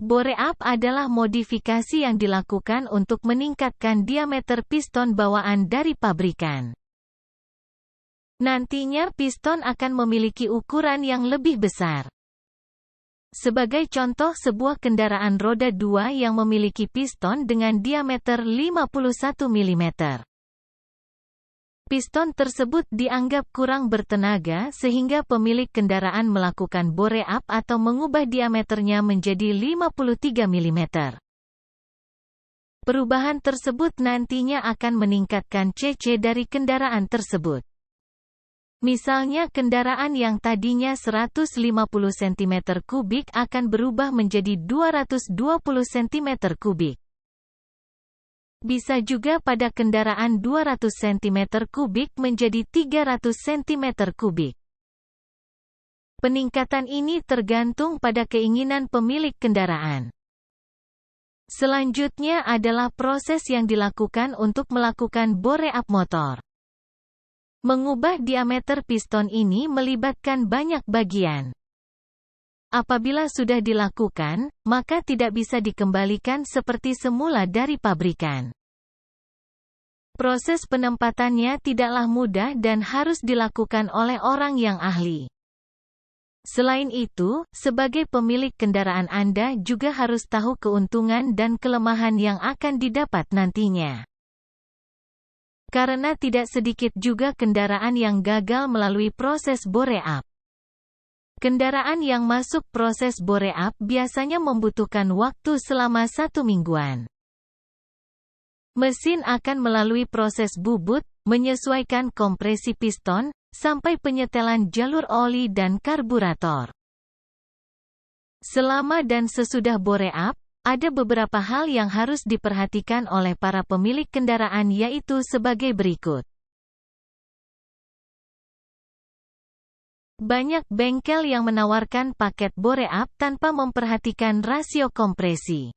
Bore up adalah modifikasi yang dilakukan untuk meningkatkan diameter piston bawaan dari pabrikan. Nantinya piston akan memiliki ukuran yang lebih besar. Sebagai contoh, sebuah kendaraan roda 2 yang memiliki piston dengan diameter 51 mm. Piston tersebut dianggap kurang bertenaga sehingga pemilik kendaraan melakukan bore up atau mengubah diameternya menjadi 53 mm. Perubahan tersebut nantinya akan meningkatkan cc dari kendaraan tersebut. Misalnya kendaraan yang tadinya 150 cm3 akan berubah menjadi 220 cm3. Bisa juga pada kendaraan 200 cm3 menjadi 300 cm3. Peningkatan ini tergantung pada keinginan pemilik kendaraan. Selanjutnya adalah proses yang dilakukan untuk melakukan bore up motor. Mengubah diameter piston ini melibatkan banyak bagian. Apabila sudah dilakukan, maka tidak bisa dikembalikan seperti semula dari pabrikan. Proses penempatannya tidaklah mudah dan harus dilakukan oleh orang yang ahli. Selain itu, sebagai pemilik kendaraan Anda juga harus tahu keuntungan dan kelemahan yang akan didapat nantinya. Karena tidak sedikit juga kendaraan yang gagal melalui proses bore up. Kendaraan yang masuk proses bore up biasanya membutuhkan waktu selama 1 mingguan. Mesin akan melalui proses bubut, menyesuaikan kompresi piston, sampai penyetelan jalur oli dan karburator. Selama dan sesudah bore up, ada beberapa hal yang harus diperhatikan oleh para pemilik kendaraan, yaitu sebagai berikut. Banyak bengkel yang menawarkan paket bore up tanpa memperhatikan rasio kompresi.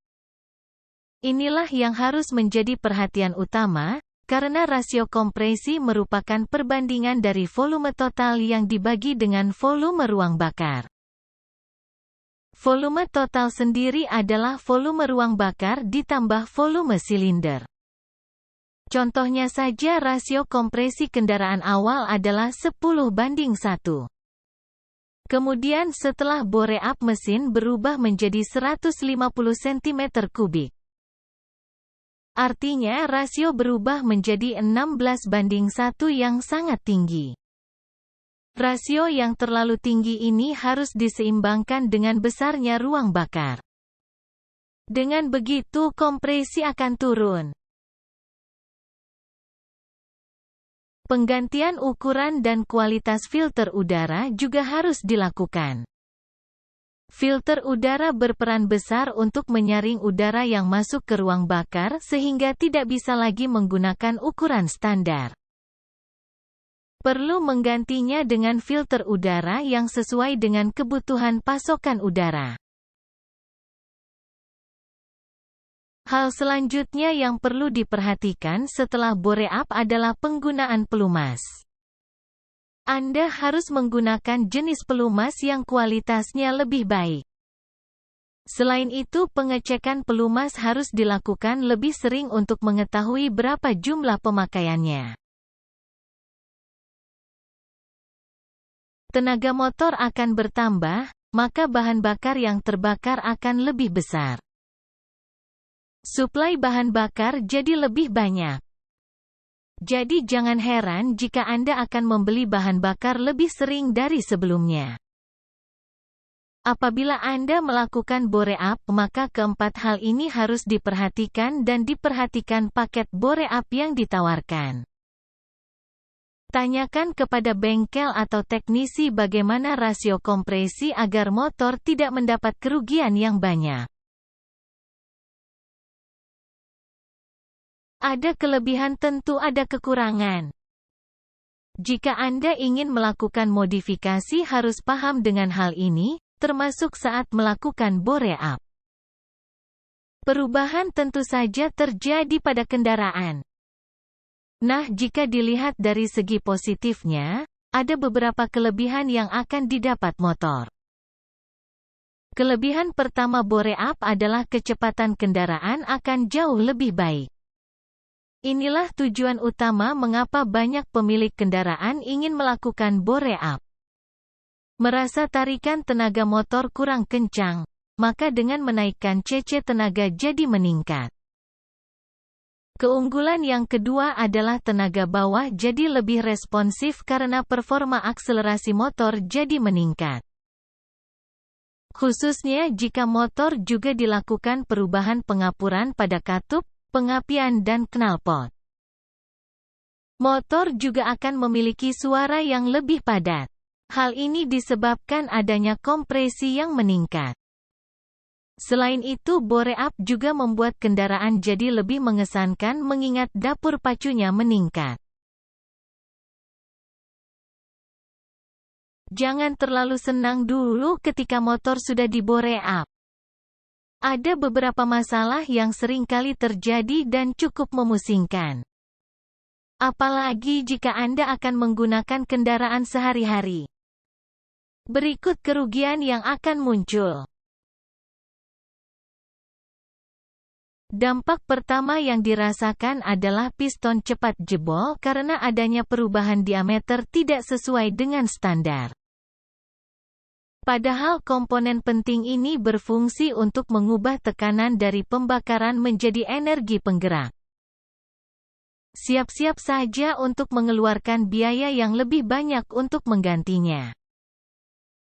Inilah yang harus menjadi perhatian utama, karena rasio kompresi merupakan perbandingan dari volume total yang dibagi dengan volume ruang bakar. Volume total sendiri adalah volume ruang bakar ditambah volume silinder. Contohnya saja rasio kompresi kendaraan awal adalah 10:1. Kemudian setelah bore up mesin berubah menjadi 150 cm3. Artinya rasio berubah menjadi 16:1 yang sangat tinggi. Rasio yang terlalu tinggi ini harus diseimbangkan dengan besarnya ruang bakar. Dengan begitu kompresi akan turun. Penggantian ukuran dan kualitas filter udara juga harus dilakukan. Filter udara berperan besar untuk menyaring udara yang masuk ke ruang bakar sehingga tidak bisa lagi menggunakan ukuran standar. Perlu menggantinya dengan filter udara yang sesuai dengan kebutuhan pasokan udara. Hal selanjutnya yang perlu diperhatikan setelah bore up adalah penggunaan pelumas. Anda harus menggunakan jenis pelumas yang kualitasnya lebih baik. Selain itu, pengecekan pelumas harus dilakukan lebih sering untuk mengetahui berapa jumlah pemakaiannya. Tenaga motor akan bertambah, maka bahan bakar yang terbakar akan lebih besar. Suplai bahan bakar jadi lebih banyak. Jadi jangan heran jika Anda akan membeli bahan bakar lebih sering dari sebelumnya. Apabila Anda melakukan bore up, maka keempat hal ini harus diperhatikan dan diperhatikan paket bore up yang ditawarkan. Tanyakan kepada bengkel atau teknisi bagaimana rasio kompresi agar motor tidak mendapat kerugian yang banyak. Ada kelebihan, tentu ada kekurangan. Jika Anda ingin melakukan modifikasi, harus paham dengan hal ini, termasuk saat melakukan bore up. Perubahan tentu saja terjadi pada kendaraan. Nah, jika dilihat dari segi positifnya, ada beberapa kelebihan yang akan didapat motor. Kelebihan pertama BoreUp adalah kecepatan kendaraan akan jauh lebih baik. Inilah tujuan utama mengapa banyak pemilik kendaraan ingin melakukan BoreUp. Merasa tarikan tenaga motor kurang kencang, maka dengan menaikkan CC tenaga jadi meningkat. Keunggulan yang kedua adalah tenaga bawah jadi lebih responsif karena performa akselerasi motor jadi meningkat. Khususnya jika motor juga dilakukan perubahan pengapuran pada katup, pengapian dan knalpot. Motor juga akan memiliki suara yang lebih padat. Hal ini disebabkan adanya kompresi yang meningkat. Selain itu BoreUp juga membuat kendaraan jadi lebih mengesankan mengingat dapur pacunya meningkat. Jangan terlalu senang dulu ketika motor sudah di BoreUp. Ada beberapa masalah yang sering kali terjadi dan cukup memusingkan. Apalagi jika Anda akan menggunakan kendaraan sehari-hari. Berikut kerugian yang akan muncul. Dampak pertama yang dirasakan adalah piston cepat jebol karena adanya perubahan diameter tidak sesuai dengan standar. Padahal komponen penting ini berfungsi untuk mengubah tekanan dari pembakaran menjadi energi penggerak. Siap-siap saja untuk mengeluarkan biaya yang lebih banyak untuk menggantinya.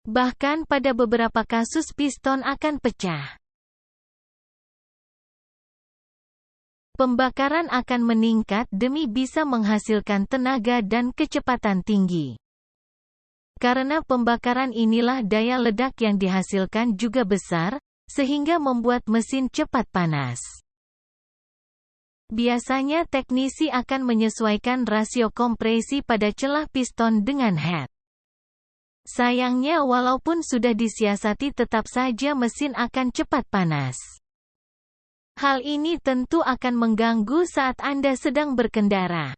Bahkan pada beberapa kasus piston akan pecah. Pembakaran akan meningkat demi bisa menghasilkan tenaga dan kecepatan tinggi. Karena pembakaran inilah daya ledak yang dihasilkan juga besar, sehingga membuat mesin cepat panas. Biasanya teknisi akan menyesuaikan rasio kompresi pada celah piston dengan head. Sayangnya walaupun sudah disiasati tetap saja mesin akan cepat panas. Hal ini tentu akan mengganggu saat Anda sedang berkendara.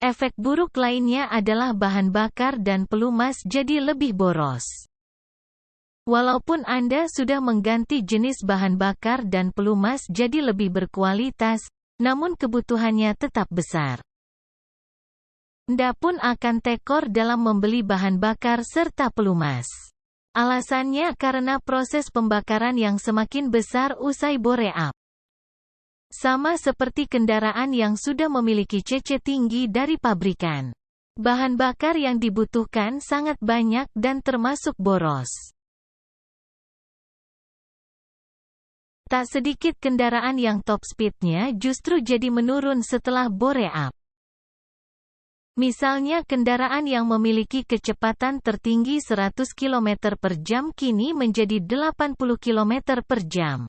Efek buruk lainnya adalah bahan bakar dan pelumas jadi lebih boros. Walaupun Anda sudah mengganti jenis bahan bakar dan pelumas jadi lebih berkualitas, namun kebutuhannya tetap besar. Anda pun akan tekor dalam membeli bahan bakar serta pelumas. Alasannya karena proses pembakaran yang semakin besar usai BoreUp. Sama seperti kendaraan yang sudah memiliki CC tinggi dari pabrikan. Bahan bakar yang dibutuhkan sangat banyak dan termasuk boros. Tak sedikit kendaraan yang top speed-nya justru jadi menurun setelah BoreUp. Misalnya kendaraan yang memiliki kecepatan tertinggi 100 km per jam kini menjadi 80 km per jam.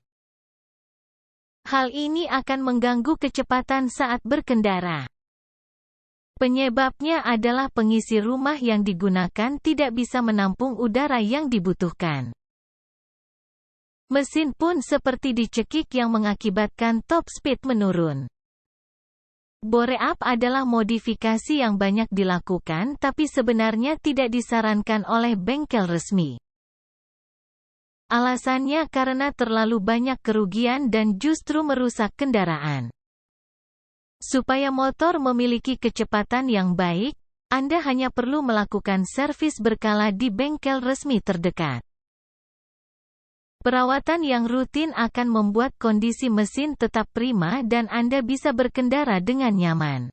Hal ini akan mengganggu kecepatan saat berkendara. Penyebabnya adalah pengisi rumah yang digunakan tidak bisa menampung udara yang dibutuhkan. Mesin pun seperti dicekik yang mengakibatkan top speed menurun. BoreUp adalah modifikasi yang banyak dilakukan tapi sebenarnya tidak disarankan oleh bengkel resmi. Alasannya karena terlalu banyak kerugian dan justru merusak kendaraan. Supaya motor memiliki kecepatan yang baik, Anda hanya perlu melakukan servis berkala di bengkel resmi terdekat. Perawatan yang rutin akan membuat kondisi mesin tetap prima dan Anda bisa berkendara dengan nyaman.